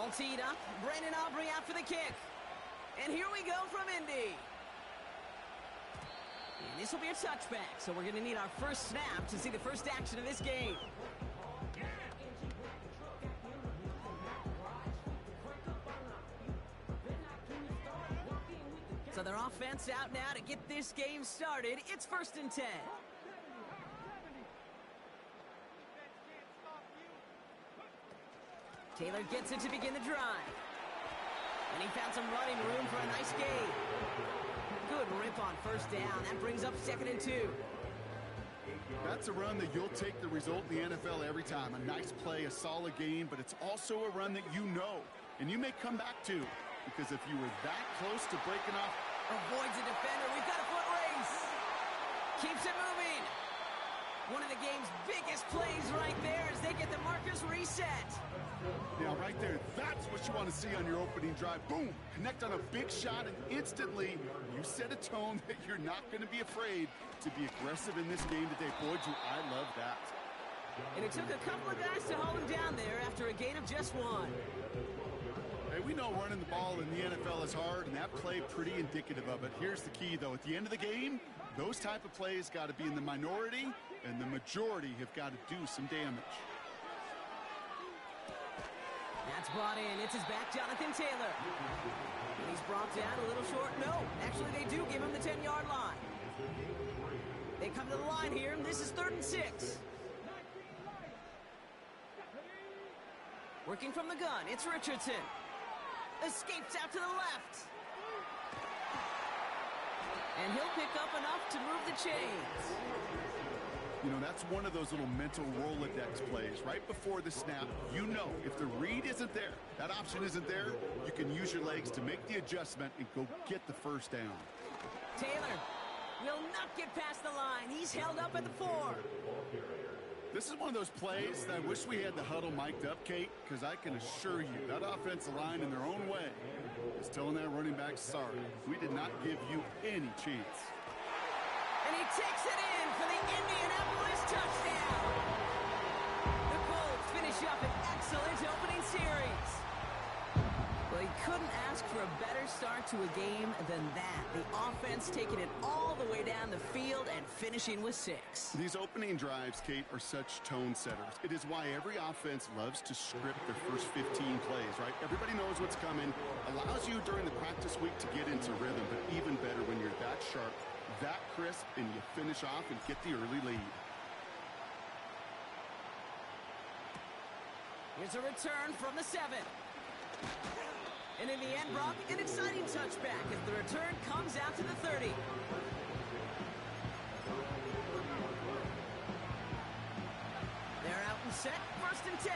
All teed up. Brandon Aubrey out for the kick. And here we go from Indy. And this will be a touchback, so we're going to need our first snap to see the first action of this game. So their offense out now to get this game started. It's 1st and 10. Taylor gets it to begin the drive. And he found some running room for a nice gain. Good rip on first down. That brings up 2nd and 2. That's a run that you'll take the result in the NFL every time. A nice play, a solid gain, but it's also a run that you know, and you may come back to, because if you were that close to breaking off. Avoids a defender. We've got a foot race. Keeps it moving. One of the game's biggest plays right there as they get the markers reset. Now, right there, that's what you want to see on your opening drive. Boom! Connect on a big shot, and instantly you set a tone that you're not going to be afraid to be aggressive in this game today. Boy, do I love that. And it took a couple of guys to hold him down there after a gain of just 1. Hey, we know running the ball in the NFL is hard, and that play pretty indicative of it. Here's the key, though. At the end of the game, those type of plays got to be in the minority, and the majority have got to do some damage. That's brought in. It's his back, Jonathan Taylor. And he's brought down a little short. No, actually they do give him the 10-yard line. They come to the line here, and this is 3rd and 6. Working from the gun, it's Richardson. Escapes out to the left. And he'll pick up enough to move the chains. You know, that's one of those little mental Rolodex plays. Right before the snap, you know if the read isn't there, that option isn't there, you can use your legs to make the adjustment and go get the first down. Taylor will not get past the line. He's held up at the 4. This is one of those plays that I wish we had the huddle mic'd up, Kate, because I can assure you that offensive line in their own way is telling that running back, sorry, we did not give you any chance. And he takes it in for the Indianapolis touchdown. The Colts finish up an excellent opening series. Well, he couldn't ask for a better start to a game than that. The offense taking it all the way down the field and finishing with 6. These opening drives, Kate, are such tone setters. It is why every offense loves to script their first 15 plays, right? Everybody knows what's coming. Allows you during the practice week to get into rhythm, but even better when you're that sharp, that crisp, and you finish off and get the early lead. Here's a return from the 7. And in the end, Brock, an exciting touchback as the return comes out to the 30. They're out and set, 1st and 10.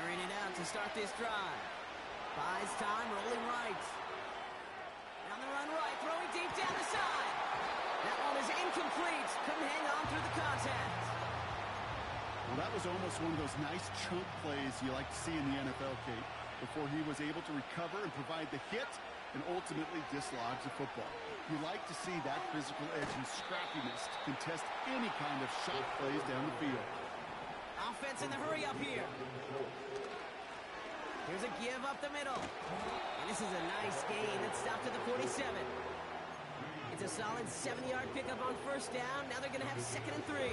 Airing it out to start this drive. Buys time, rolling right. On the run right, throwing deep down the side. That one is incomplete. Couldn't hang on through the contact. Well, that was almost one of those nice chunk plays you like to see in the NFL, Kate, before he was able to recover and provide the hit and ultimately dislodge the football. You like to see that physical edge and scrappiness to contest any kind of shot plays down the field. Offense in the hurry up here. Here's a give up the middle. And this is a nice gain that stopped at the 47. It's a solid 7-yard pickup on first down. Now they're going to have 2nd and 3.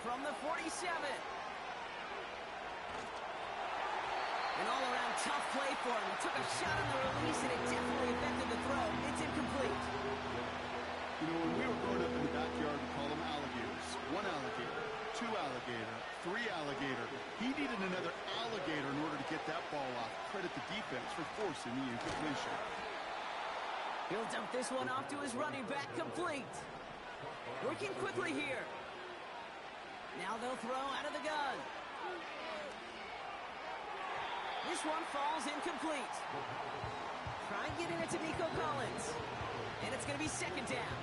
From the 47. An all-around tough play for him. He took a shot on the release, and it definitely affected the throw. It's incomplete. You know, when we were growing up in the backyard, we call them alligators. 1 alligator, 2 alligator, 3 alligator. He needed another alligator in order to get that ball off. Credit the defense for forcing the incompletion. He'll dump this one off to his running back, complete. Working quickly here. Now they'll throw out of the gun. This one falls incomplete. Try getting it to Nico Collins. And it's going to be 2nd down.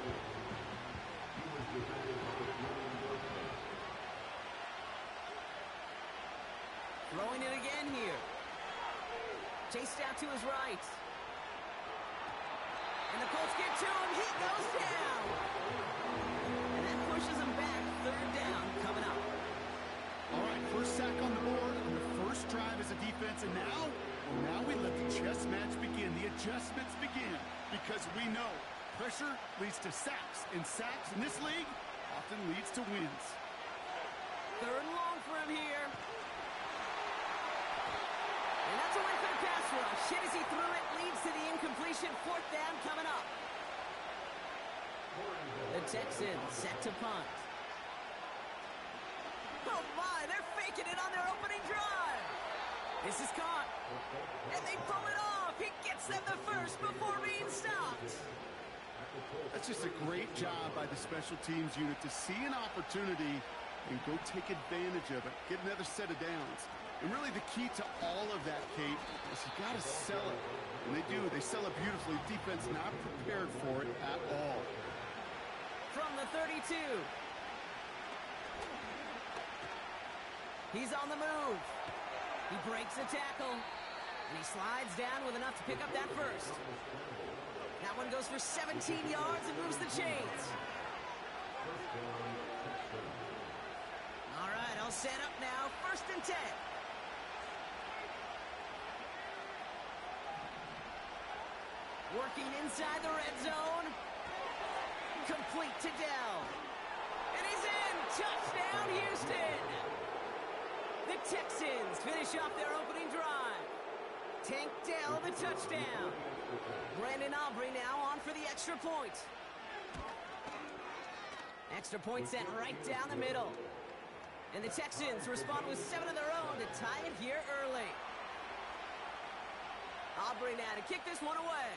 Throwing it again here. Chased out to his right. And the Colts get to him. He goes down. And that pushes him back. Third down coming up. All right, first sack on the board on the first drive as a defense. And now we let the chess match begin. The adjustments begin because we know pressure leads to sacks. And sacks in this league often leads to wins. Third and long for him here. And that's a win for the pass rush. Hit as he threw it, leads to the incompletion. Fourth down coming up. The Texans set to punt. Oh my, they're faking it on their opening drive. This is caught. And they pull it off. He gets them the first before being stopped. That's just a great job by the special teams unit to see an opportunity and go take advantage of it. Get another set of downs. And really the key to all of that, Kate, is you got to sell it. And they do. They sell it beautifully. Defense not prepared for it at all. From the 32. He's on the move. He breaks a tackle. And he slides down with enough to pick up that first. That one goes for 17 yards and moves the chains. All right, all set up now. First and 10. Working inside the red zone. Complete to Dell. And he's in. Touchdown, Houston. The Texans finish off their opening drive. Tank Dell the touchdown. Brandon Aubrey now on for the extra point. Extra point sent right down the middle. And the Texans respond with 7 of their own to tie it here early. Aubrey now to kick this one away.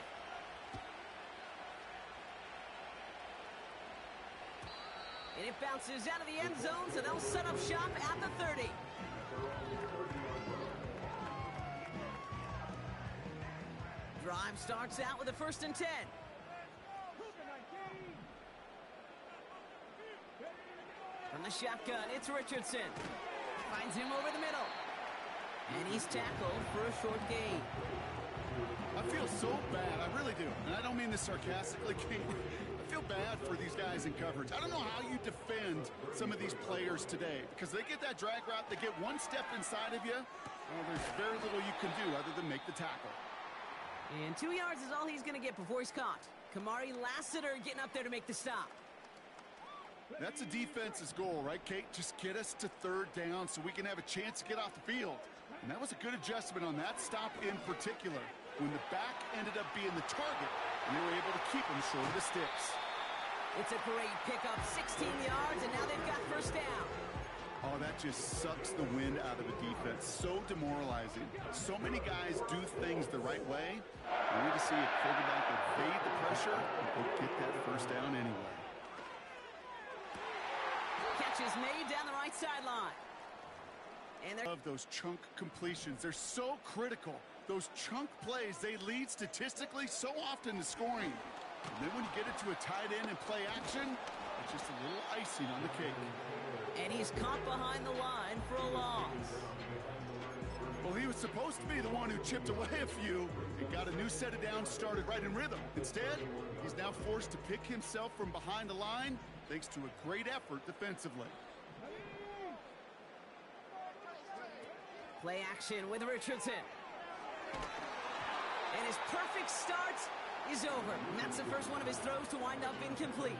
And it bounces out of the end zone, so they'll set up shop at the 30. Drive starts out with a first and 10. From the shotgun, it's Richardson. Finds him over the middle. And he's tackled for a short gain. I feel so bad. I really do. And I don't mean this sarcastically, Kate. I feel bad for these guys in coverage. I don't know how you defend some of these players today because they get that drag route, they get one step inside of you. Well, there's very little you can do other than make the tackle. And 2 yards is all he's going to get before he's caught. Kamari Lassiter getting up there to make the stop. That's a defense's goal, right, Kate? Just get us to third down so we can have a chance to get off the field. And that was a good adjustment on that stop in particular, when the back ended up being the target, and they were able to keep him short of the sticks. It's a great pickup, 16 yards, and now they've got first down. Oh, that just sucks the wind out of a defense. So demoralizing. So many guys do things the right way. We need to see a quarterback evade the pressure and get that first down anyway. Catch is made down the right sideline. And they're of those chunk completions. They're so critical. Those chunk plays, they lead statistically so often to scoring. And then when you get it to a tight end and play action, it's just a little icing on the cake. And he's caught behind the line for a loss. Well, he was supposed to be the one who chipped away a few and got a new set of downs started right in rhythm. Instead, he's now forced to pick himself from behind the line thanks to a great effort defensively. Play action with Richardson. And his perfect start is over. And that's the first one of his throws to wind up incomplete.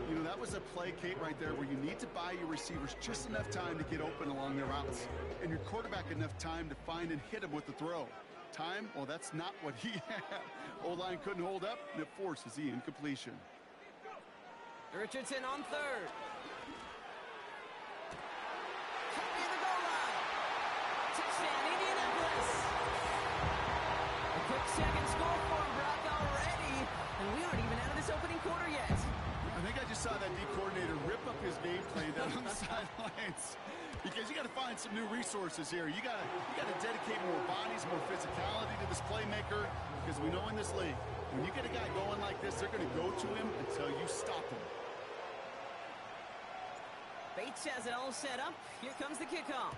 You know, that was a play, Kate, right there where you need to buy your receivers just enough time to get open along their routes. And your quarterback enough time to find and hit him with the throw. Time? Well, that's not what he had. O-line couldn't hold up, and it forces the incompletion. Richardson on third. Near the goal line. Touchdown, Indianapolis. A quick second score for him, Brock, already. And we aren't even out of this opening quarter yet. I think I just saw that D coordinator rip up his game plan down on the sidelines. Because you got to find some new resources here. You got to dedicate more bodies, more physicality to this playmaker. Because we know in this league, when you get a guy going like this, they're going to go to him until you stop him. Bates has it all set up. Here comes the kickoff.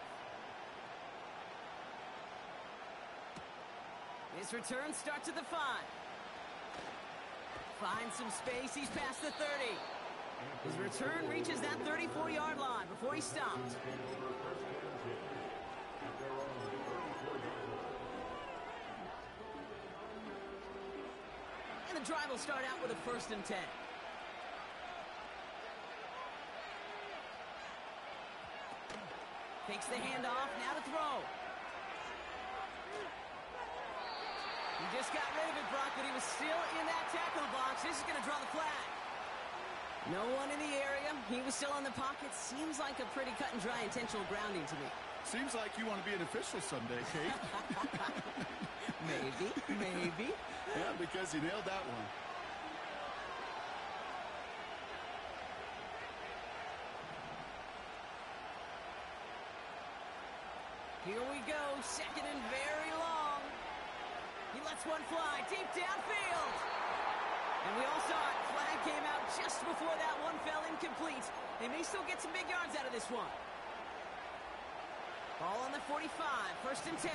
His return starts at the 5. Finds some space. He's past the 30. His return reaches that 34-yard line before he stopped. And the drive will start out with a 1st and 10. Takes the handoff, now to throw. He just got rid of it, Brock, but he was still in that tackle box. This is going to draw the flag. No one in the area. He was still in the pocket. Seems like a pretty cut and dry intentional grounding to me. Seems like you want to be an official someday, Kate. Maybe. Yeah, because you nailed that one. Here we go, 2nd and very long. He lets one fly deep downfield. And we all saw it. Flag came out just before that one fell incomplete. They may still get some big yards out of this one. Ball on the 45, 1st and 10.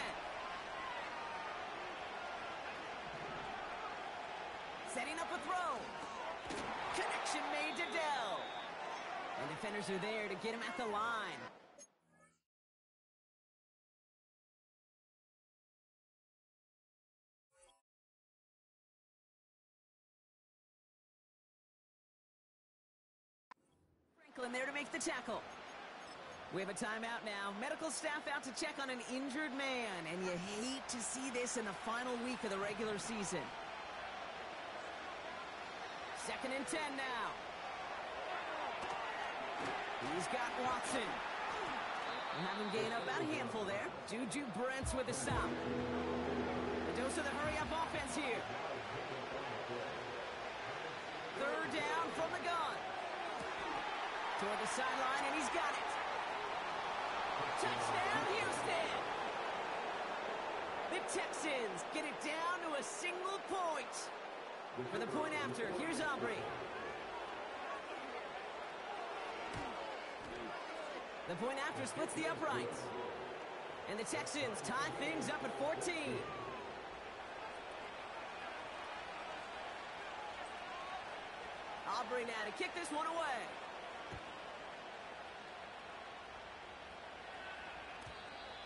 Setting up a throw. Connection made to Dell. And defenders are there to get him at the line. Franklin there to make the tackle. We have a timeout now. Medical staff out to check on an injured man. And you hate to see this in the final week of the regular season. 2nd and 10 now. He's got Watson. We'll have him gain up about a handful there. Juju Brents with the stop. A dose of the hurry-up offense here. 3rd down from the gun. Toward the sideline, and he's got it. Touchdown, Houston! The Texans get it down to a single point. For the point after, here's Aubrey. The point after splits the uprights. And the Texans tie things up at 14. Aubrey now to kick this one away.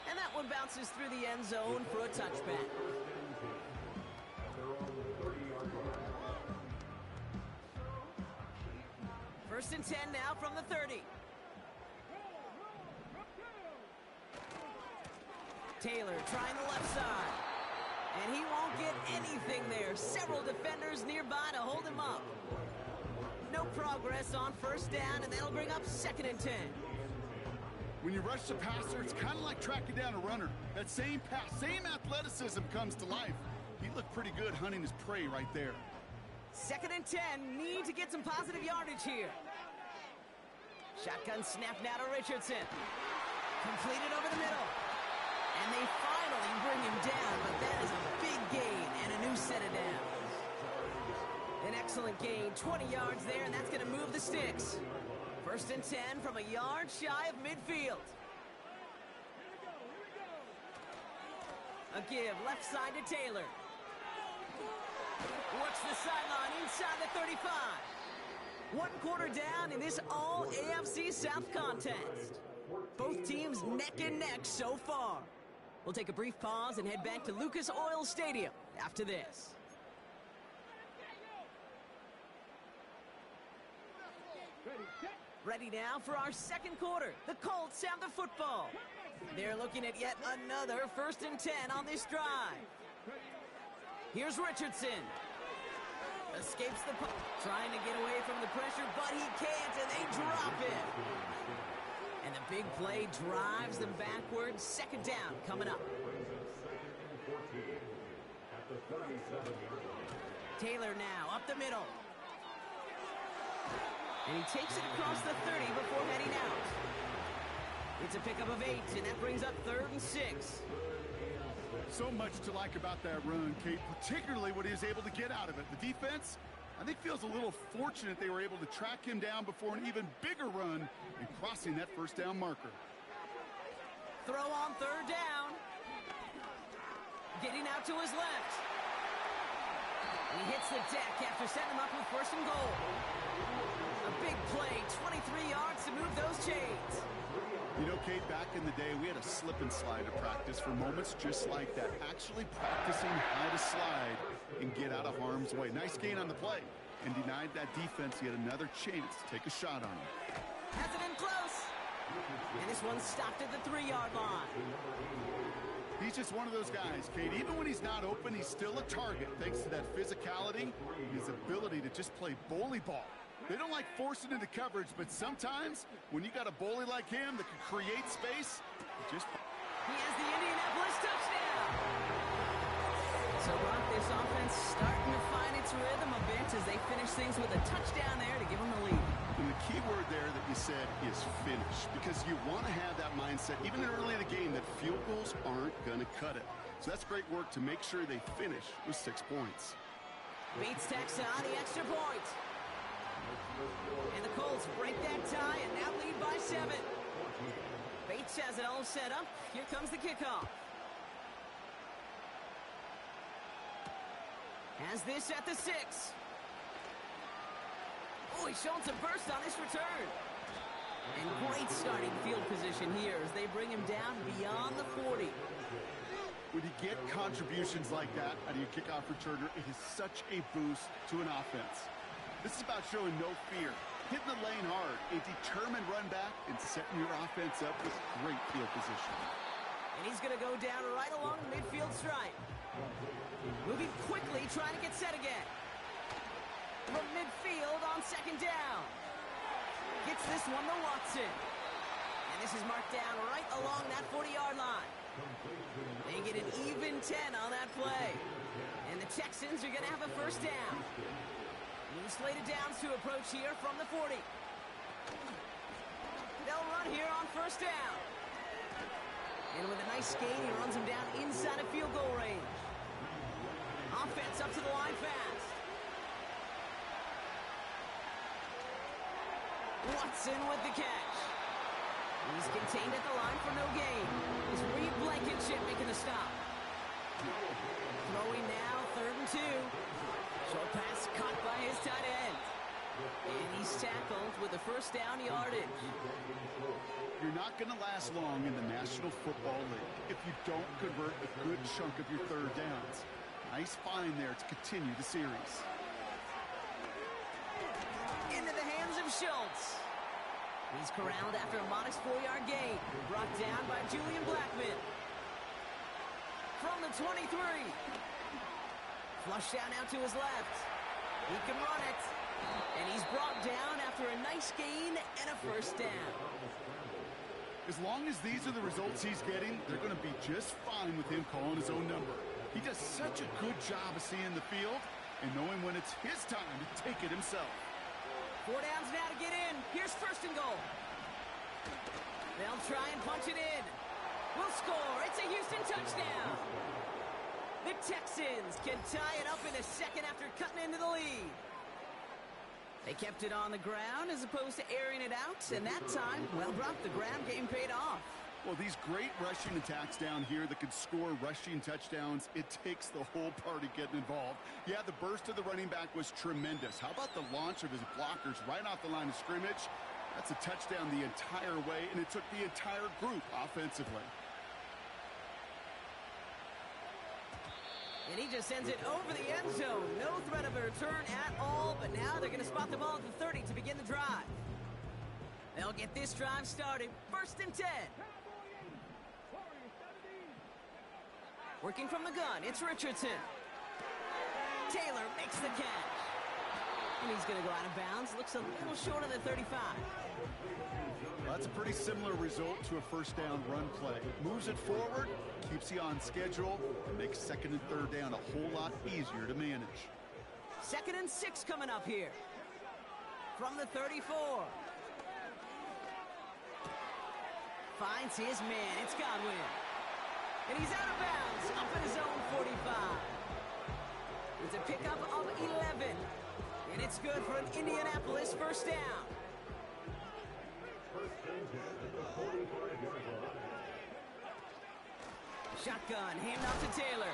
And that one bounces through the end zone for a touchback. First and 10 now from the 30. Taylor trying the left side. And he won't get anything there. Several defenders nearby to hold him up. No progress on 1st down, and that'll bring up 2nd and 10. When you rush the passer, it's kind of like tracking down a runner. That same pass, same athleticism comes to life. He looked pretty good hunting his prey right there. 2nd and 10, need to get some positive yardage here. Shotgun snap now to Richardson. Completed over the middle. And they finally bring him down, but that is a big gain and a new set of downs. An excellent gain, 20 yards there, and that's going to move the sticks. 1st and 10 from a yard shy of midfield. A give left side to Taylor. Works the sideline inside the 35. 1 quarter down in this all AFC South contest. Both teams neck and neck so far. We'll take a brief pause and head back to Lucas Oil Stadium after this. Ready now for our 2nd quarter. The Colts have the football. They're looking at yet another 1st and 10 on this drive. Here's Richardson. Escapes the puck. Trying to get away from the pressure, but he can't, and they drop it. And the big play drives them backwards. 2nd down coming up. Taylor now up the middle. And he takes it across the 30 before heading out. It's a pickup of 8, and that brings up 3rd and 6. So much to like about that run, Kate, particularly what he was able to get out of it. The defense, I think, feels a little fortunate they were able to track him down before an even bigger run and crossing that 1st down marker. Throw on 3rd down. Getting out to his left. And he hits the deck after setting him up with first and goal. A big play, 23 yards to move those chains. You know, Kate, back in the day, we had a slip and slide to practice for moments just like that. Actually practicing how to slide and get out of harm's way. Nice gain on the play. And denied that defense yet another chance to take a shot on him. Has it in close. And this one stopped at the 3-yard line. He's just one of those guys, Kate. Even when he's not open, he's still a target thanks to that physicality, his ability to just play bully ball. They don't like forcing into coverage, but sometimes when you got a bully like him that can create space, just... He has the Indianapolis touchdown. So, Brock, this offense starting to find its rhythm a bit as they finish things with a touchdown there to give them the lead. And the key word there that you said is finish, because you want to have that mindset, even early in the game, that field goals aren't going to cut it. So that's great work to make sure they finish with 6 points. Bates tacks on the extra point. And the Colts break that tie and now lead by 7. Bates has it all set up. Here comes the kickoff. Has this at the 6. Oh, he's showing some burst on this return. And great starting field position here as they bring him down beyond the 40. When you get contributions like that out of your kickoff returner, it is such a boost to an offense. This is about showing no fear, hitting the lane hard, a determined run back, and setting your offense up with great field position. And he's going to go down right along the midfield stripe. Moving quickly, trying to get set again. From midfield on second down. Gets this one to Watson. And this is marked down right along that 40-yard line. They get an even 10 on that play. And the Texans are going to have a first down. New slated downs to approach here from the 40. They'll run here on first down. And with a nice gain, he runs him down inside of field goal range. Offense up to the line fast. Watson with the catch. He's contained at the line for no gain. It's Reed Blankenship making the stop. Throwing now, 3rd and 2. Short pass caught by his tight end. And he's tackled with the first down yardage. You're not going to last long in the National Football League if you don't convert a good chunk of your 3rd downs. Nice find there to continue the series. Into the hands of Schultz. He's corralled after a modest 4-yard gain. Brought down by Julian Blackman. From the 23. Flush down now to his left. He can run it. And he's brought down after a nice gain and a first down. As long as these are the results he's getting, they're going to be just fine with him calling his own number. He does such a good job of seeing the field and knowing when it's his time to take it himself. 4 downs now to get in. Here's first and goal. They'll try and punch it in. We'll score. It's a Houston touchdown. The Texans can tie it up in a second after cutting into the lead. They kept it on the ground as opposed to airing it out, and that time, well, Brock, the ground game paid off. Well, these great rushing attacks down here that could score rushing touchdowns, it takes the whole party getting involved. Yeah, the burst of the running back was tremendous. How about the launch of his blockers right off the line of scrimmage? That's a touchdown the entire way, and it took the entire group offensively. And he just sends it over the end zone. No threat of a return at all, but now they're going to spot the ball at the 30 to begin the drive. They'll get this drive started. 1st and 10. Working from the gun, it's Richardson. Taylor makes the catch. And he's going to go out of bounds. Looks a little short of the 35. Well, that's a pretty similar result to a first down run play. Moves it forward, keeps you on schedule, and makes 2nd and 3rd down a whole lot easier to manage. 2nd and 6 coming up here. From the 34. Finds his man. It's Godwin. And he's out of bounds up at his own 45. It's a pickup of 11. And it's good for an Indianapolis first down. Shotgun, hand off to Taylor.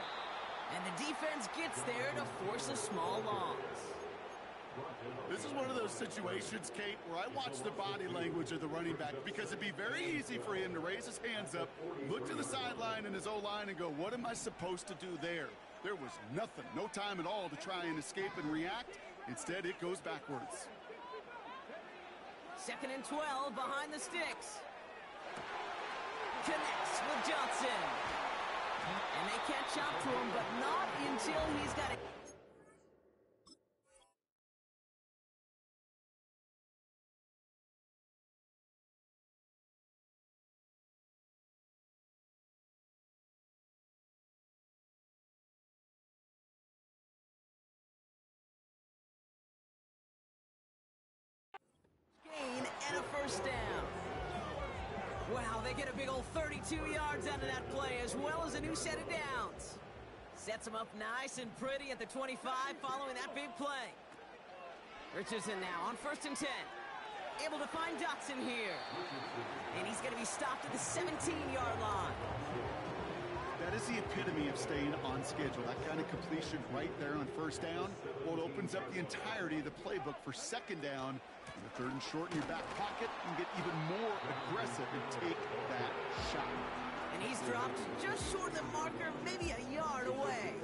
And the defense gets there to force a small loss. This is one of those situations, Kate, where I watch the body language of the running back because it'd be very easy for him to raise his hands up, look to the sideline and his O-line and go, what am I supposed to do there? There was nothing, no time at all to try and escape and react. Instead, it goes backwards. 2nd and 12 behind the sticks. Connects with Johnson. And they catch up to him, but not until he's got it. Gain and a first down. Wow, they get a big old 32 yards out of that play, as well as a new set of downs. Sets them up nice and pretty at the 25 following that big play. Richardson now on 1st and 10. Able to find Dotson here. And he's going to be stopped at the 17-yard line. That is the epitome of staying on schedule. That kind of completion right there on 1st down. Well, it opens up the entirety of the playbook for 2nd down. And the 3rd and short in your back pocket, you can get even more aggressive and take that shot. And he's dropped just short of the marker, maybe a yard away.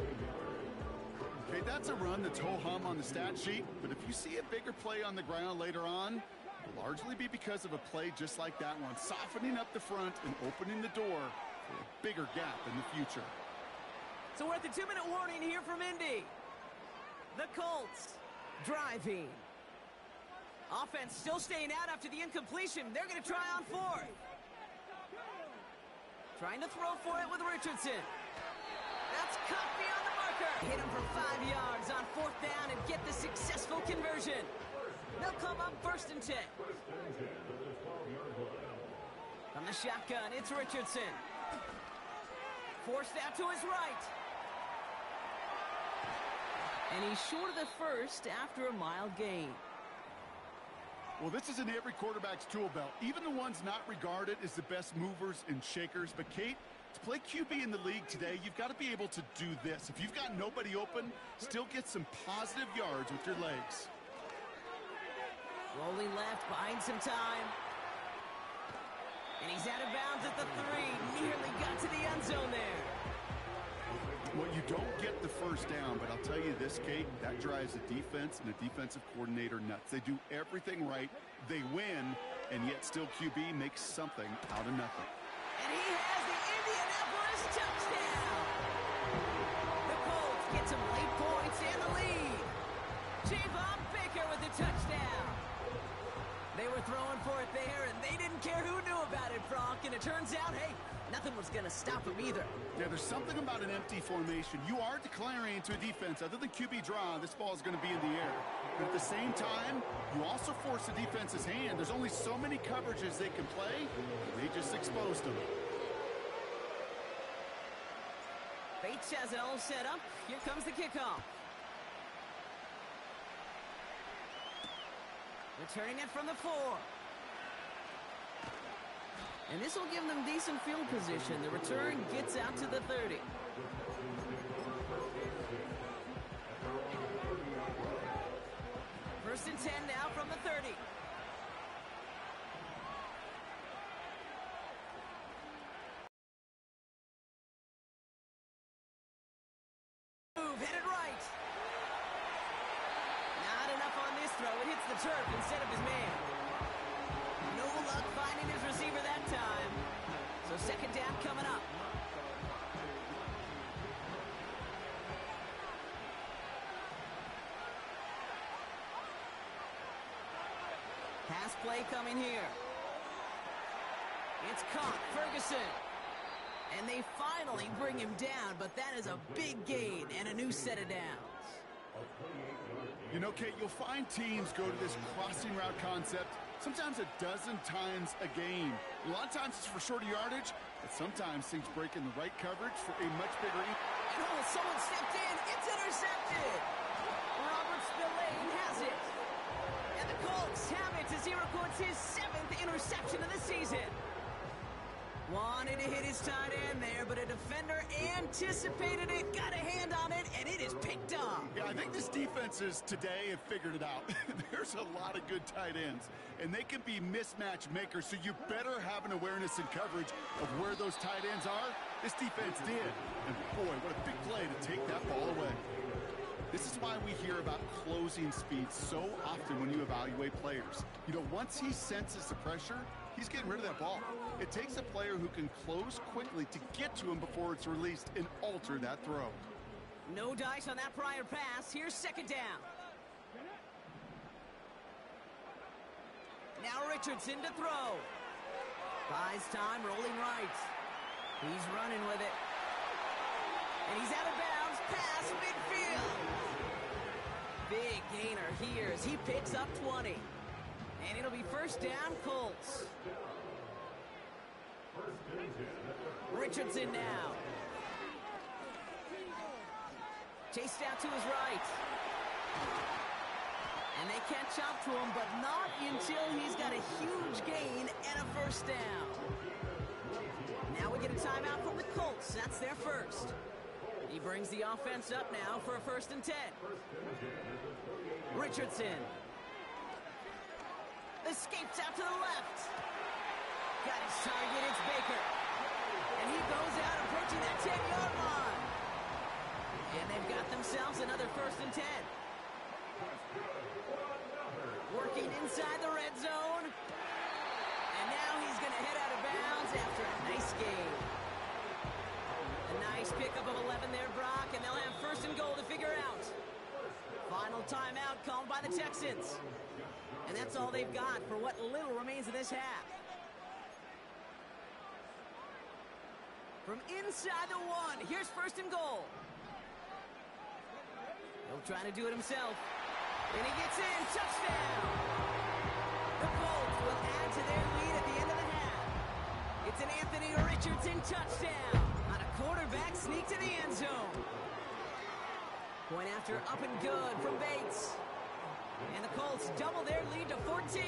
Okay, that's a run that's ho-hum on the stat sheet, but if you see a bigger play on the ground later on, it'll largely be because of a play just like that one, softening up the front and opening the door for a bigger gap in the future. So we're at the 2-minute warning here from Indy. The Colts driving. Offense still staying out after the incompletion. They're going to try on 4th. Trying to throw for it with Richardson. That's caught beyond the marker. Hit him for 5 yards on 4th down and get the successful conversion. They'll come up 1st and 10. From the shotgun, it's Richardson. Forced out to his right. And he's short of the first after a mile gain. Well, this is in every quarterback's tool belt, even the ones not regarded as the best movers and shakers. But, Kate, to play QB in the league today, you've got to be able to do this. If you've got nobody open, still get some positive yards with your legs. Rolling left, buying some time. And he's out of bounds at the 3. Nearly got to the end zone there. Well, you don't get the 1st down, but I'll tell you this, Kate, that drives a defense and a defensive coordinator nuts. They do everything right, they win, and yet still QB makes something out of nothing. And he has the Indianapolis touchdown. The Colts get some late points and the lead. Javon Baker with the touchdown. They were throwing for it there, and they didn't care who knew about it, Brock. And it turns out, hey, nothing was going to stop him either. Yeah, there's something about an empty formation. You are declaring to a defense, other than QB draw, this ball is going to be in the air. But at the same time, you also force the defense's hand. There's only so many coverages they can play, and they just exposed them. Bates has it all set up. Here comes the kickoff. Returning it from the 4. And this will give them decent field position. The return gets out to the 30. First and 10 now from the 30. Move, headed right. Not enough on this throw. It hits the turf instead of his man. No luck finding his receiver that time. So 2nd down coming up. Pass play coming here. It's caught. Ferguson. And they finally bring him down, but that is a big gain and a new set of downs. You know, Kate, you'll find teams go to this crossing route concept sometimes a dozen times a game. A lot of times it's for shorter yardage, but sometimes things break in the right coverage for a much bigger... And oh, someone stepped in. It's intercepted. Robert Spillane has it. And the Colts have it as he records his 7th interception of the season. 1 wanted to hit his tight end there, but a defender anticipated it, got a hand on it, and it is picked up. Yeah, I think this defenses today have figured it out. There's a lot of good tight ends, and they can be mismatch makers, so you better have an awareness and coverage of where those tight ends are. This defense did, and boy, what a big play to take that ball away. This is why we hear about closing speed so often when you evaluate players. You know, once he senses the pressure, he's getting rid of that ball. It takes a player who can close quickly to get to him before it's released and alter that throw. No dice on that prior pass. Here's second down. Now Richardson to throw. Buys time, rolling right. He's running with it. And he's out of bounds, pass midfield. Big gainer here as he picks up 20. And it'll be first down, Colts. Richardson now. Chased out to his right. And they catch up to him, but not until he's got a huge gain and a first down. Now we get a timeout from the Colts. That's their first. He brings the offense up now for a 1st and 10. Richardson. Escapes out to the left. Got his target, it's Baker. And he goes out approaching that 10-yard line. And they've got themselves another 1st and 10. Working inside the red zone. And now he's going to head out of bounds after a nice game. A nice pickup of 11 there, Brock, and they'll have 1st and goal to figure out. Final timeout called by the Texans. And that's all they've got for what little remains of this half. From inside the 1, here's 1st and goal. He'll try to do it himself. And he gets in, touchdown! The Colts will add to their lead at the end of the half. It's an Anthony Richardson touchdown on a quarterback sneak to the end zone. Point after up and good from Bates. And the Colts double their lead to 14.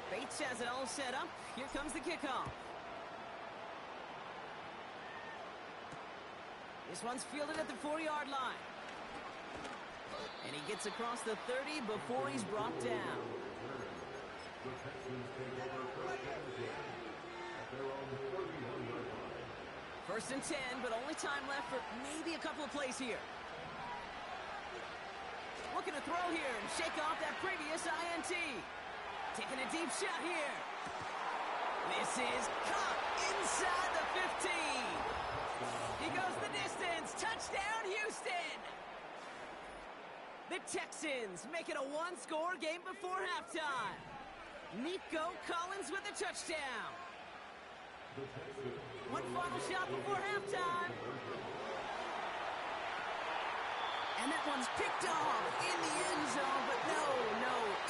Bates has it all set up. Here comes the kickoff. This one's fielded at the 4-yard line. And he gets across the 30 before he's brought down. 1st and 10, but only time left for maybe a couple of plays here. Looking to throw here and shake off that previous INT. Taking a deep shot here. This is caught inside the 15. He goes the distance. Touchdown, Houston. The Texans make it a 1-score game before halftime. Nico Collins with the touchdown. One final shot before halftime. And that one's picked off in the end zone, but no,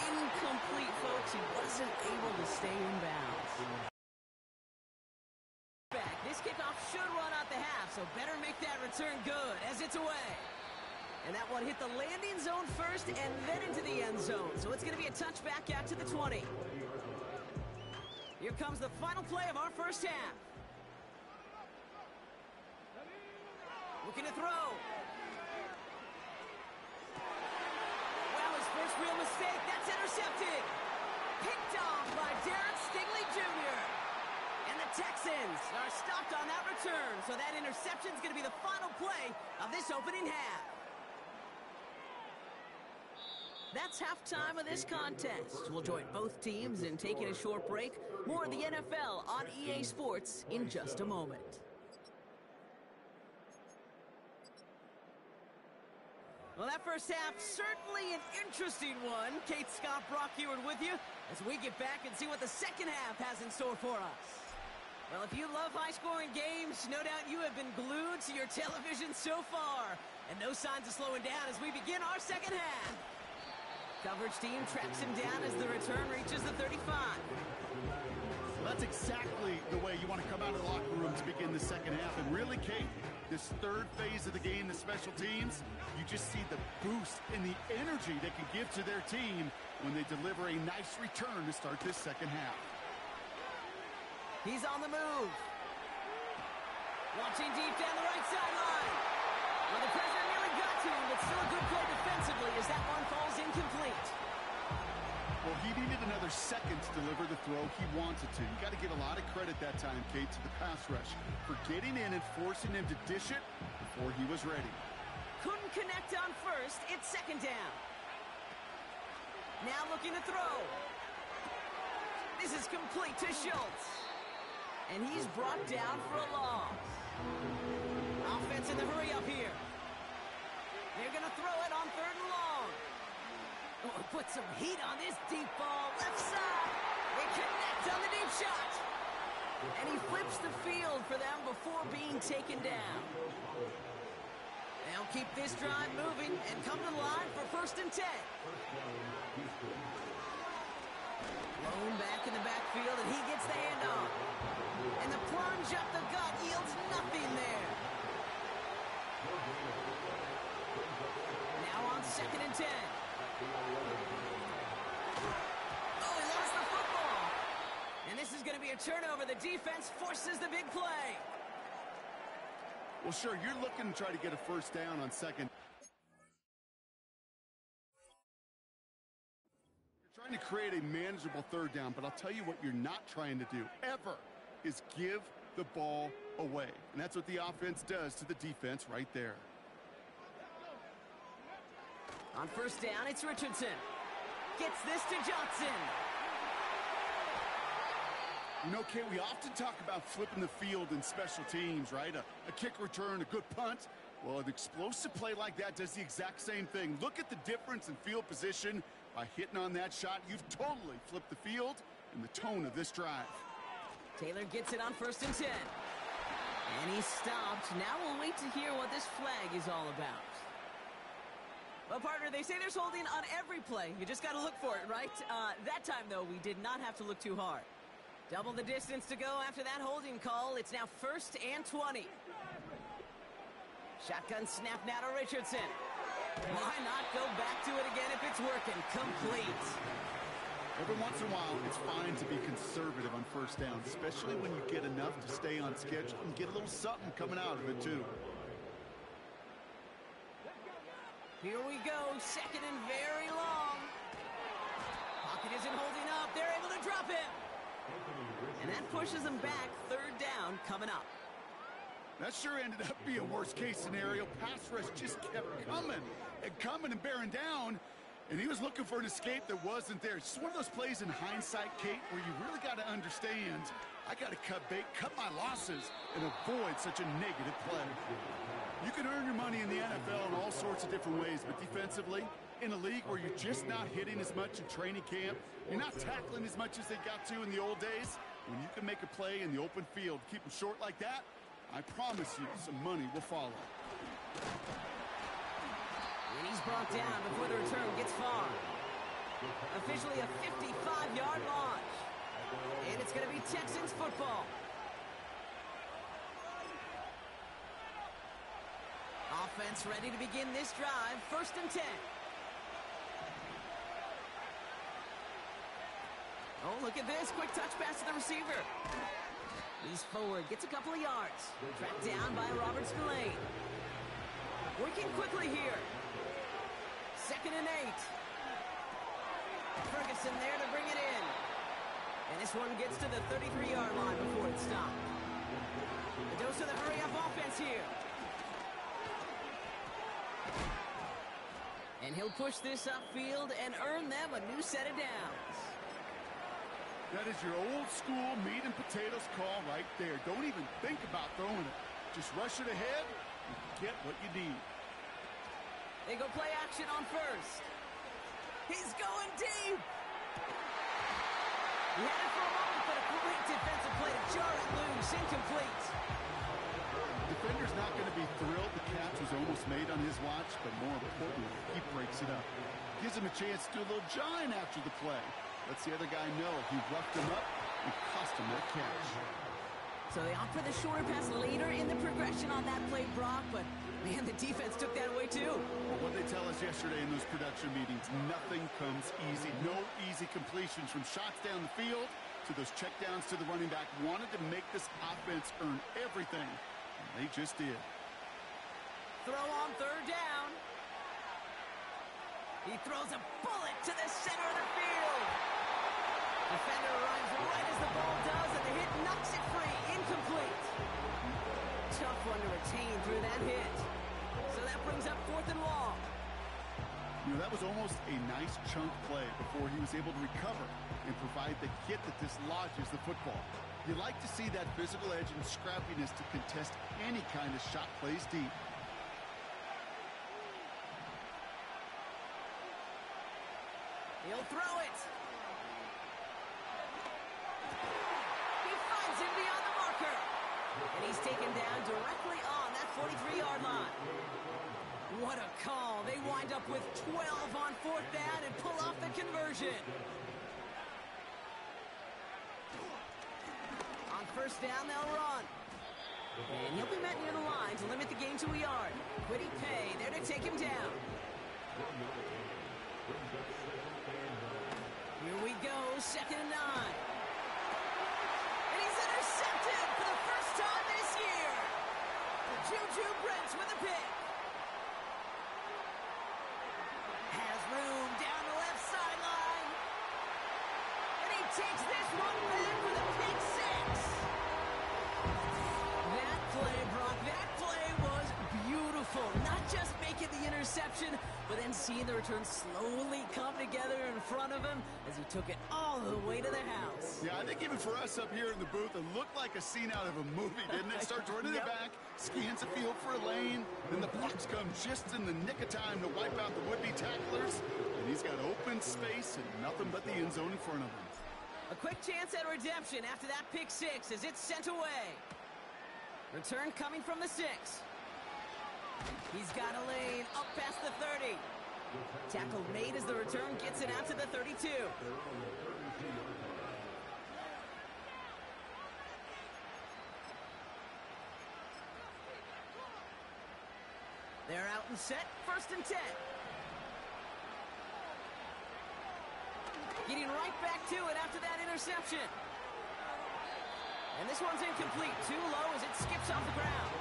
incomplete, folks. He wasn't able to stay in bounds. This kickoff should run out the half, so better make that return good as it's away. And that one hit the landing zone first and then into the end zone, so it's going to be a touchback out to the 20. Here comes the final play of our first half. Looking to throw. Well, his first real mistake, that's intercepted. Picked off by Derek Stingley Jr. And the Texans are stopped on that return, so that interception is going to be the final play of this opening half. That's halftime of this contest. We'll join both teams in taking a short break. More of the NFL on EA Sports in just a moment. Well, that first half, certainly an interesting one. Kate, Scott, Brock Ewart with you as we get back and see what the second half has in store for us. Well, if you love high-scoring games, no doubt you have been glued to your television so far. And no signs of slowing down as we begin our second half. Coverage team tracks him down as the return reaches the 35. Well, that's exactly the way you want to come out of the locker room to begin the second half. And really, Kate, this third phase of the game, the special teams, you just see the boost and the energy they can give to their team when they deliver a nice return to start this second half. He's on the move. Launching deep down the right sideline. Well, the pressure nearly got to him, but still a good play defensively as that one falls incomplete. Well, he needed another second to deliver the throw he wanted to. You got to give a lot of credit that time, Kate, to the pass rush for getting in and forcing him to dish it before he was ready. Couldn't connect on first. It's second down. Now looking to throw. This is complete to Schultz. And he's brought down for a loss. Offense in the hurry up here. They're going to throw it on third and long. Oh, put some heat on this deep ball. Left side. They connect on the deep shot. And he flips the field for them before being taken down. They'll keep this drive moving and come to the line for 1st and 10. Blown back in the backfield, and he gets the handoff. And the plunge up the gut yields nothing there. Now on 2nd and 10. Oh, he lost the football. And this is going to be a turnover. The defense forces the big play. Well, sure, you're looking to try to get a first down on second. You're trying to create a manageable third down, but I'll tell you what you're not trying to do, ever, is give the ball away. And that's what the offense does to the defense right there. On 1st down, it's Richardson. Gets this to Johnson. You know, Kate, we often talk about flipping the field in special teams, right? A kick return, a good punt. Well, an explosive play like that does the exact same thing. Look at the difference in field position. By hitting on that shot, you've totally flipped the field and the tone of this drive. Taylor gets it on 1st and 10. And he's stopped. Now we'll wait to hear what this flag is all about. Well, partner, they say there's holding on every play. You just got to look for it, right? That time, though, we did not have to look too hard. Double the distance to go after that holding call. It's now 1st and 20. Shotgun snap now to Richardson. Why not go back to it again if it's working? Complete. Every once in a while, it's fine to be conservative on 1st down, especially when you get enough to stay on schedule and get a little something coming out of it, too. Here we go, 2nd and very long. Pocket isn't holding up. They're able to drop him. And that pushes them back. 3rd down coming up. That sure ended up being a worst-case scenario. Pass rush just kept coming and bearing down. And he was looking for an escape that wasn't there. It's just one of those plays in hindsight, Kate, where you really got to understand, I got to cut bait, cut my losses, and avoid such a negative play. You can earn your money in the NFL in all sorts of different ways, but defensively, in a league where you're just not hitting as much in training camp, you're not tackling as much as they got to in the old days, when you can make a play in the open field, keep them short like that, I promise you some money will follow. And he's brought down before the return gets far. Officially a 55-yard launch. And it's going to be Texans football. Offense ready to begin this drive. 1st and 10. Oh, look at this. Quick touch pass to the receiver. He's forward. Gets a couple of yards. Tracked down by Robert Spillane. Working quickly here. 2nd and 8. Ferguson there to bring it in. And this one gets to the 33-yard line before it's stopped. A dose of the hurry-up offense here. And he'll push this upfield and earn them a new set of downs. That is your old-school meat and potatoes call right there. Don't even think about throwing it. Just rush it ahead and get what you need. They go play action on 1st. He's going deep. He had it for a moment, but a great defensive play to jar it loose. Incomplete. Defender's not going to be thrilled the catch was almost made on his watch, but more importantly, he breaks it up. Gives him a chance to do a little jawing after the play. Lets the other guy know he roughed him up and cost him that catch. So they opt for the shorter pass later in the progression on that play, Brock, but man, the defense took that away too. Well, what they tell us yesterday in those production meetings, nothing comes easy. No easy completions from shots down the field to those checkdowns to the running back. Wanted to make this offense earn everything, and they just did. Throw on third down. He throws a bullet to the center of the field. Defender runs right as the ball does, and the hit knocks it free. Incomplete. Tough one to retain through that hit. So that brings up 4th and long. You know, that was almost a nice chunk play before he was able to recover and provide the hit that dislodges the football. You like to see that physical edge and scrappiness to contest any kind of shot plays deep. He'll throw it. He finds him beyond the marker. And he's taken down directly on that 43-yard line. What a call. They wind up with 12 on 4th down and pull off the conversion. On 1st down, they'll run. And he'll be met near the line to limit the gain to a yard. Quiddy Pay there to take him down. Here we go, 2nd and 9. And he's intercepted for the first time this year. Juju Brents with a pick. Has room down the left sideline. And he takes this one back for the pick 6. That play, Brock, that play was beautiful. Not just making the interception, but then seeing the return slowly come together in front of him as he took it all the way to the house. Yeah, I think even for us up here in the booth, it looked like a scene out of a movie, didn't it? Starts running it back, scans the field for a lane, then the blocks come just in the nick of time to wipe out the would-be tacklers, and he's got open space and nothing but the end zone in front of him. A quick chance at redemption after that pick 6 as it's sent away. Return coming from the 6. He's got a lane up past the 30. Tackle made as the return gets it out to the 32. They're out and set, 1st and 10. Getting right back to it after that interception. And this one's incomplete. Too low as it skips off the ground.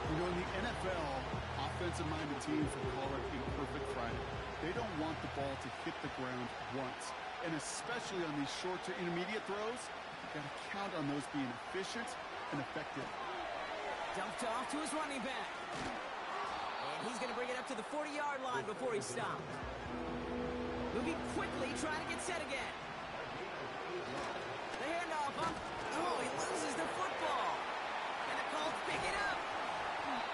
You know, in the NFL, offensive-minded teams will call it a perfect Friday. They don't want the ball to hit the ground once. And especially on these short to intermediate throws, you've got to count on those being efficient and effective. Dumped off to his running back. And he's going to bring it up to the 40-yard line before he stops. Moving quickly, trying to get set again. The handoff up. Oh, he loses the football. And the Colts pick it up.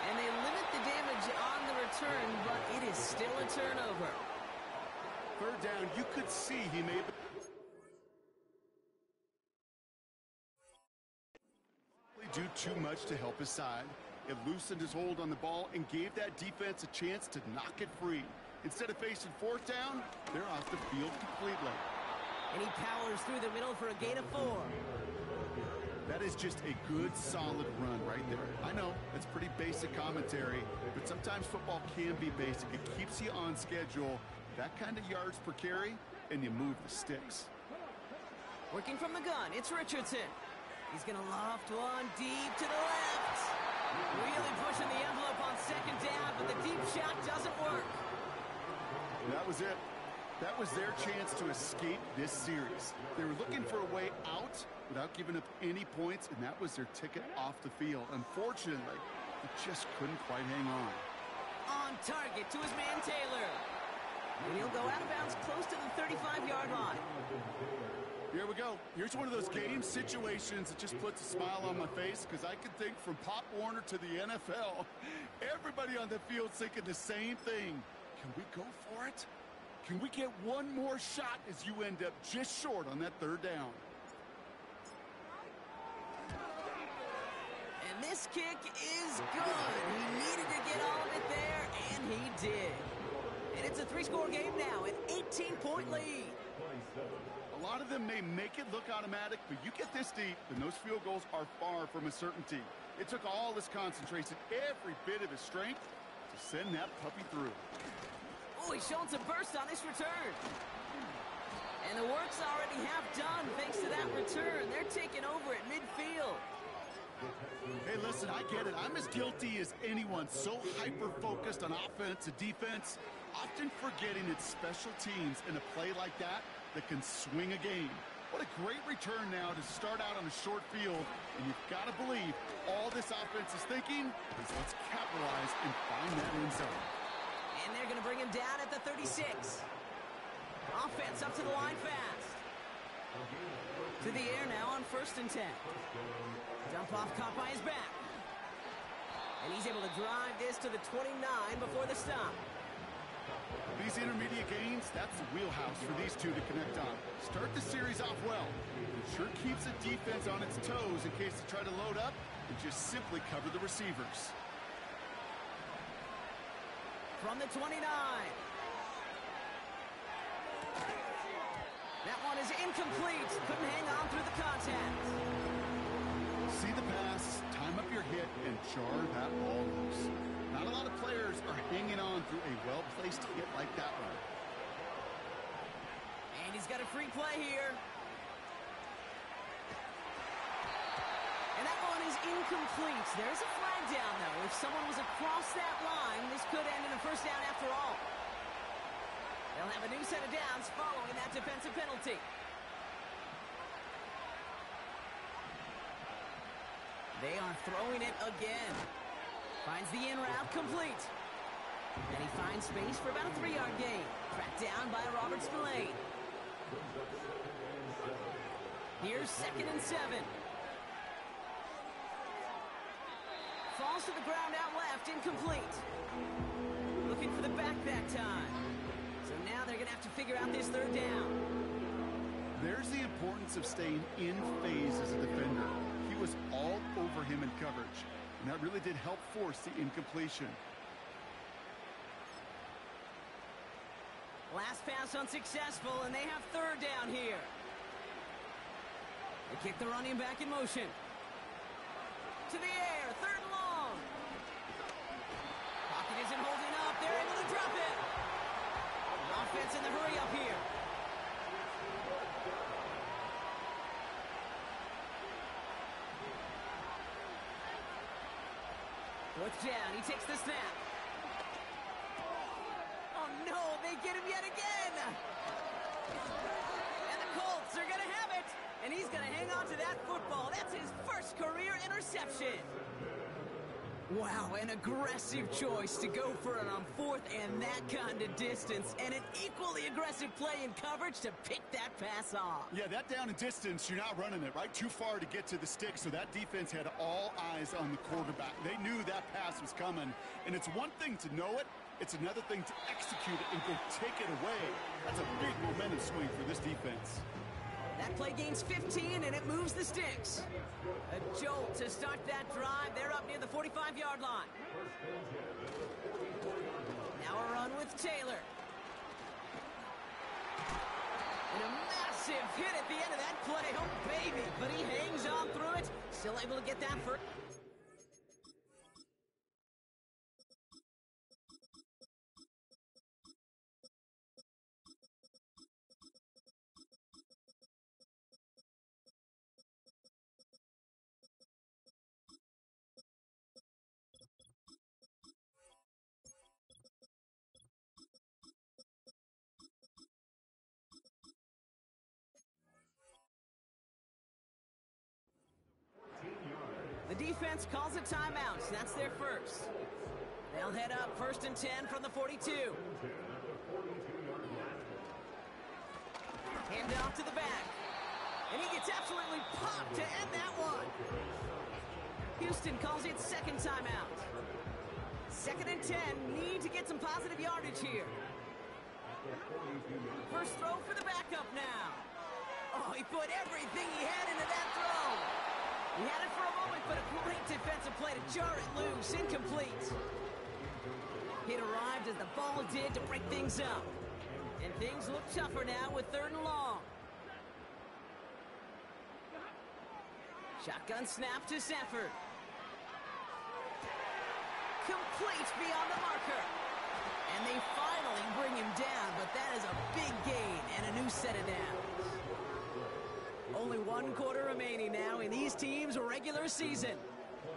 And they limit the damage on the return, but it is still a turnover. 3rd down, you could see he may do too much to help his side. It loosened his hold on the ball and gave that defense a chance to knock it free. Instead of facing 4th down, they're off the field completely. And he powers through the middle for a gain of 4. That is just a good, solid run right there. I know, it's pretty basic commentary, but sometimes football can be basic. It keeps you on schedule, that kind of yards per carry, and you move the sticks. Working from the gun, it's Richardson. He's going to loft one deep to the left. Really pushing the envelope on 2nd down, but the deep shot doesn't work. And that was it. That was their chance to escape this series. They were looking for a way out without giving up any points, and that was their ticket off the field. Unfortunately, they just couldn't quite hang on. On target to his man Taylor. And he'll go out of bounds close to the 35-yard line. Here we go. Here's one of those game situations that just puts a smile on my face, because I can think from Pop Warner to the NFL. Everybody on the field's thinking the same thing. Can we go for it? Can we get one more shot as you end up just short on that 3rd down? And this kick is good. He needed to get all of it there, and he did. And it's a 3-score game now, an 18-point lead. A lot of them may make it look automatic, but you get this deep, and those field goals are far from a certainty. It took all his concentration, every bit of his strength, to send that puppy through. Oh, he's showing some burst on this return. And the work's already half done thanks to that return. They're taking over at midfield. Hey, listen, I get it. I'm as guilty as anyone. So hyper-focused on offense and defense, often forgetting it's special teams in a play like that can swing a game. What a great return now to start out on a short field. And you've got to believe all this offense is thinking is let's capitalize and find that end zone. And they're going to bring him down at the 36. Offense up to the line fast. To the air now on 1st and 10. Dump off caught by his back. And he's able to drive this to the 29 before the stop. These intermediate gains, that's the wheelhouse for these two to connect on. Start the series off well. It sure keeps the defense on its toes in case they try to load up and just simply cover the receivers. From the 29. That one is incomplete. Couldn't hang on through the contact. See the pass, time up your hit, and jar that ball loose. Not a lot of players are hanging on through a well-placed hit like that one. And he's got a free play here. And that one is incomplete. There's a flag down, though. If someone was across that line, this could end in a first down after all. They'll have a new set of downs following that defensive penalty. They are throwing it again. Finds the in route complete. And he finds space for about a 3-yard gain. Tracked down by Robert Spillane. Here's 2nd and 7. Falls to the ground out left, incomplete. Looking for the back that time. So now they're going to have to figure out this 3rd down. There's the importance of staying in phase as a defender. He was all over him in coverage, and that really did help force the incompletion. Last pass unsuccessful, and they have 3rd down here. They kick the running back in motion. To the air, 3rd and long. Pocket isn't holding up. They're able to drop it. Offense in the hurry up here. Fourth down, he takes the snap. Oh no, they get him yet again! And the Colts are gonna have it! And he's gonna hang on to that football. That's his first career interception. Wow, an aggressive choice to go for it on 4th and that kind of distance. And an equally aggressive play in coverage to pick that pass off. Yeah, that down and distance, you're not running it, right? Too far to get to the stick, so that defense had all eyes on the quarterback. They knew that pass was coming. And it's one thing to know it, it's another thing to execute it and go take it away. That's a big momentum swing for this defense. That play gains 15, and it moves the sticks. A jolt to start that drive. They're up near the 45-yard line. Now a run with Taylor. And a massive hit at the end of that play. Oh, baby. But he hangs on through it. Still able to get that first. The defense calls a timeout. That's their first. They'll head up 1st and 10 from the 42. Hand off to the back. And he gets absolutely popped to end that one. Houston calls it 2nd timeout. 2nd and 10. Need to get some positive yardage here. First throw for the backup now. Oh, he put everything he had into that throw. He had it for a moment, but a great defensive play to jar it loose. Incomplete. Hit arrived as the ball did to break things up. And things look tougher now with 3rd and long. Shotgun snap to Sanford. Complete beyond the marker. And they finally bring him down, but that is a big gain and a new set of downs. Only 1 quarter remaining now in these teams' regular season.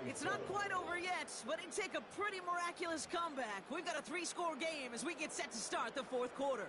It's not quite over yet, but it'd take a pretty miraculous comeback. We've got a 3-score game as we get set to start the 4th quarter.